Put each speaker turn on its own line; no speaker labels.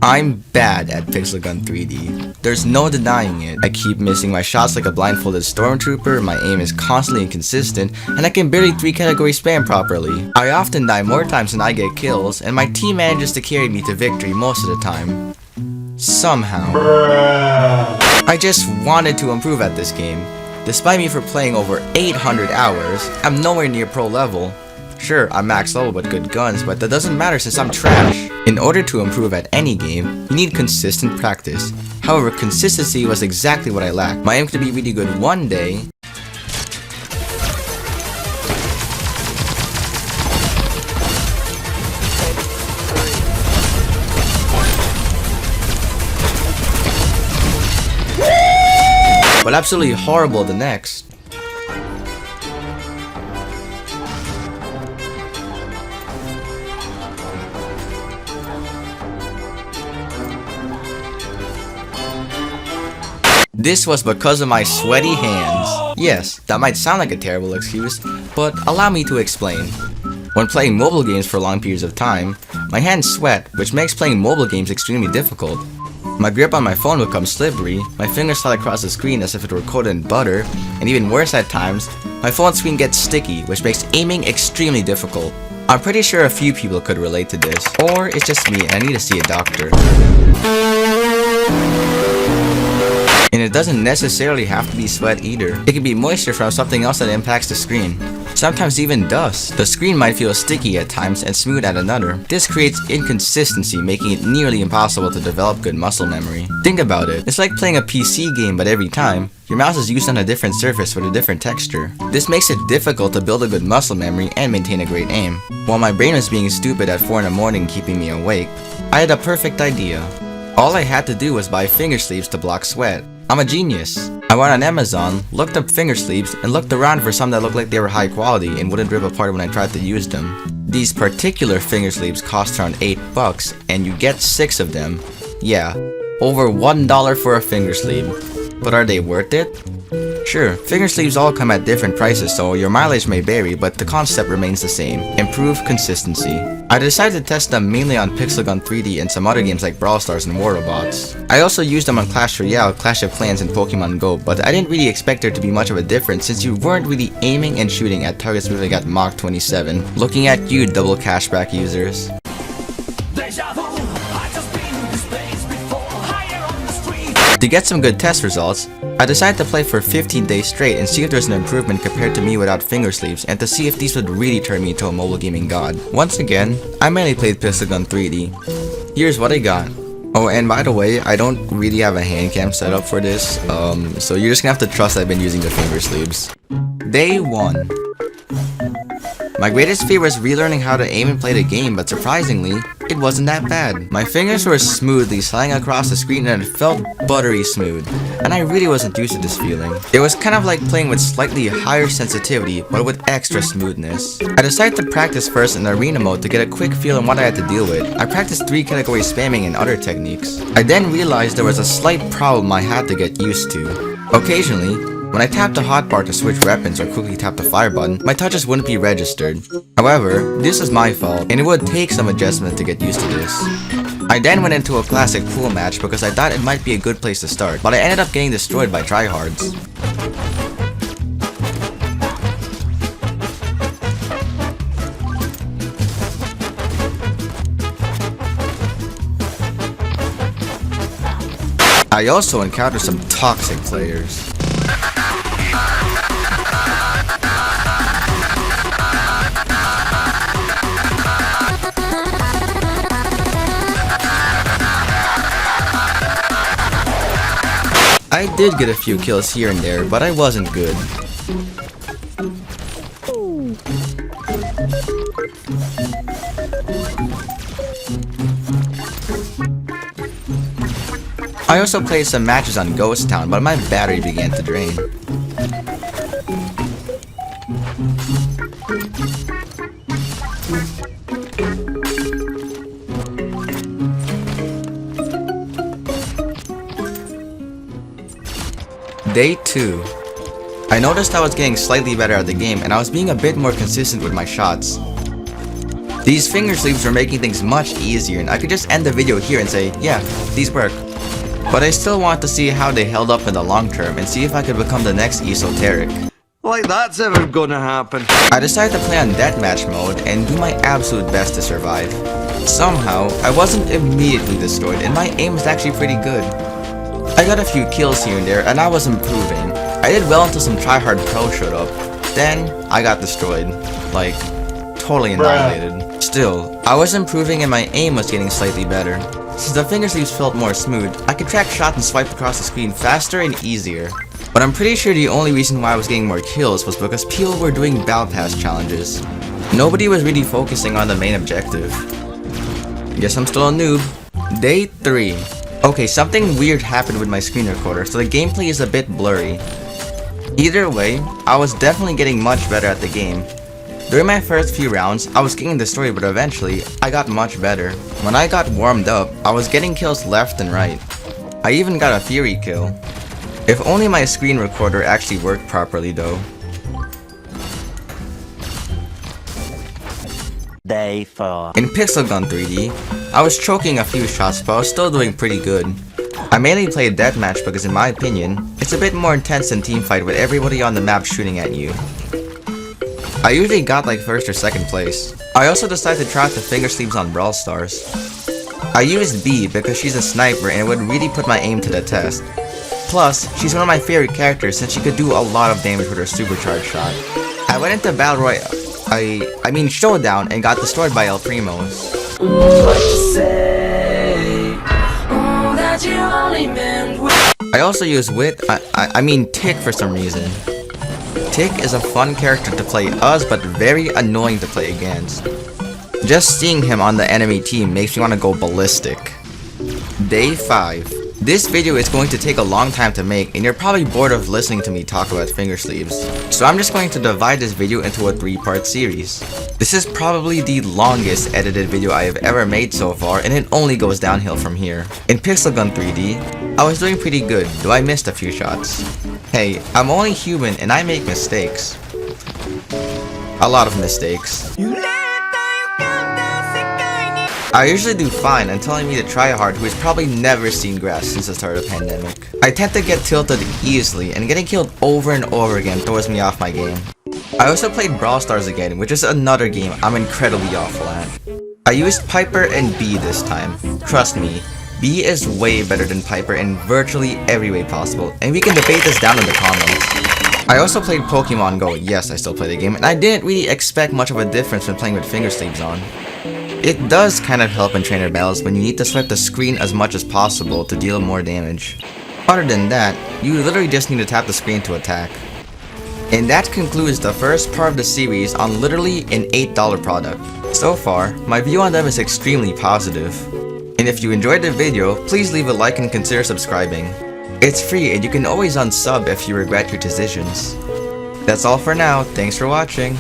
I'm bad at Pixel Gun 3D. There's no denying it. I keep missing my shots like a blindfolded stormtrooper, my aim is constantly inconsistent, and I can barely 3-category spam properly. I often die more times than I get kills, and my team manages to carry me to victory most of the time. Somehow. I just wanted to improve at this game. Despite me for playing over 800 hours, I'm nowhere near pro level. Sure, I'm max level with good guns, but that doesn't matter since I'm trash. In order to improve at any game, you need consistent practice. However, consistency was exactly what I lacked. My aim could be really good one day, but absolutely horrible the next. This was because of my sweaty hands. Yes, that might sound like a terrible excuse, but allow me to explain. When playing mobile games for long periods of time, my hands sweat, which makes playing mobile games extremely difficult. My grip on my phone becomes slippery, my fingers slide across the screen as if it were coated in butter, and even worse at times, my phone screen gets sticky, which makes aiming extremely difficult. I'm pretty sure a few people could relate to this, or it's just me and I need to see a doctor. And it doesn't necessarily have to be sweat either. It can be moisture from something else that impacts the screen. Sometimes even dust. The screen might feel sticky at times and smooth at another. This creates inconsistency, making it nearly impossible to develop good muscle memory. Think about it. It's like playing a PC game, but every time, your mouse is used on a different surface with a different texture. This makes it difficult to build a good muscle memory and maintain a great aim. While my brain was being stupid at 4 in the morning keeping me awake, I had a perfect idea. All I had to do was buy finger sleeves to block sweat. I'm a genius. I went on Amazon, looked up finger sleeves, and looked around for some that looked like they were high quality and wouldn't rip apart when I tried to use them. These particular finger sleeves cost around $8, and you get 6 of them. Yeah, over $1 for a finger sleeve. But are they worth it? Sure, finger sleeves all come at different prices, so your mileage may vary, but the concept remains the same. Improve consistency. I decided to test them mainly on Pixel Gun 3D and some other games like Brawl Stars and War Robots. I also used them on Clash Royale, Clash of Clans, and Pokémon Go, but I didn't really expect there to be much of a difference since you weren't really aiming and shooting at targets moving at Mach 27. Looking at you, double cashback users. To get some good test results, I decided to play for 15 days straight and see if there's an improvement compared to me without finger sleeves and to see if these would really turn me into a mobile gaming god. Once again, I mainly played Pixel Gun 3D. Here's what I got. Oh, and by the way, I don't really have a hand cam set up for this, so you're just gonna have to trust I've been using the finger sleeves. Day 1. My greatest fear was relearning how to aim and play the game, but surprisingly, it wasn't that bad. My fingers were smoothly sliding across the screen and it felt buttery smooth, and I really wasn't used to this feeling. It was kind of like playing with slightly higher sensitivity, but with extra smoothness. I decided to practice first in arena mode to get a quick feel on what I had to deal with. I practiced 3-category spamming and other techniques. I then realized there was a slight problem I had to get used to. Occasionally, when I tapped the hotbar to switch weapons or quickly tap the fire button, my touches wouldn't be registered. However, this is my fault, and it would take some adjustment to get used to this. I then went into a classic pool match because I thought it might be a good place to start, but I ended up getting destroyed by Tryhards. I also encountered some toxic players. I did get a few kills here and there, but I wasn't good. I also played some matches on Ghost Town, but my battery began to drain. Day 2. I noticed I was getting slightly better at the game and I was being a bit more consistent with my shots. These finger sleeves were making things much easier, and I could just end the video here and say, yeah, these work. But I still want to see how they held up in the long term and see if I could become the next Esoteric.
Like that's ever gonna happen.
I decided to play on Deathmatch mode and do my absolute best to survive. Somehow, I wasn't immediately destroyed and my aim was actually pretty good. I got a few kills here and there and I was improving. I did well until some Tryhard Pro showed up. Then, I got destroyed. Like, totally annihilated. Still, I was improving and my aim was getting slightly better. Since the finger sleeves felt more smooth, I could track shots and swipe across the screen faster and easier. But I'm pretty sure the only reason why I was getting more kills was because people were doing Battle Pass challenges. Nobody was really focusing on the main objective. Guess I'm still a noob. Day 3. Okay, something weird happened with my screen recorder, so the gameplay is a bit blurry. Either way, I was definitely getting much better at the game. During my first few rounds, I was getting destroyed, but eventually, I got much better. When I got warmed up, I was getting kills left and right. I even got a Fury kill. If only my screen recorder actually worked properly though.
Day 4.
In Pixel Gun 3D, I was choking a few shots but I was still doing pretty good. I mainly played Deathmatch because in my opinion, it's a bit more intense than Teamfight with everybody on the map shooting at you. I usually got like first or second place. I also decided to try out the finger sleeves on Brawl Stars. I used B because she's a sniper and it would really put my aim to the test. Plus, she's one of my favorite characters since she could do a lot of damage with her supercharged shot. I went into Battle Royale, I mean Showdown and got destroyed by El Primos. I also use Wit, I mean Tick for some reason. Tick is a fun character to play as but very annoying to play against. Just seeing him on the enemy team makes me want to go ballistic. Day 5. This video is going to take a long time to make and you're probably bored of listening to me talk about finger sleeves. So I'm just going to divide this video into a 3-part series. This is probably the longest edited video I have ever made so far and it only goes downhill from here. In Pixel Gun 3D, I was doing pretty good, though I missed a few shots. Hey, I'm only human and I make mistakes. A lot of mistakes. I usually do fine until I meet a Tryhard who has probably never seen grass since the start of the pandemic. I tend to get tilted easily and getting killed over and over again throws me off my game. I also played Brawl Stars again, which is another game I'm incredibly awful at. I used Piper and B this time. Trust me, B is way better than Piper in virtually every way possible, and we can debate this down in the comments. I also played Pokémon Go, yes I still play the game, and I didn't really expect much of a difference when playing with finger sleeves on. It does kind of help in trainer battles when you need to swipe the screen as much as possible to deal more damage. Other than that, you literally just need to tap the screen to attack. And that concludes the first part of the series on literally an $8 product. So far, my view on them is extremely positive. And if you enjoyed the video, please leave a like and consider subscribing. It's free and you can always unsub if you regret your decisions. That's all for now, thanks for watching.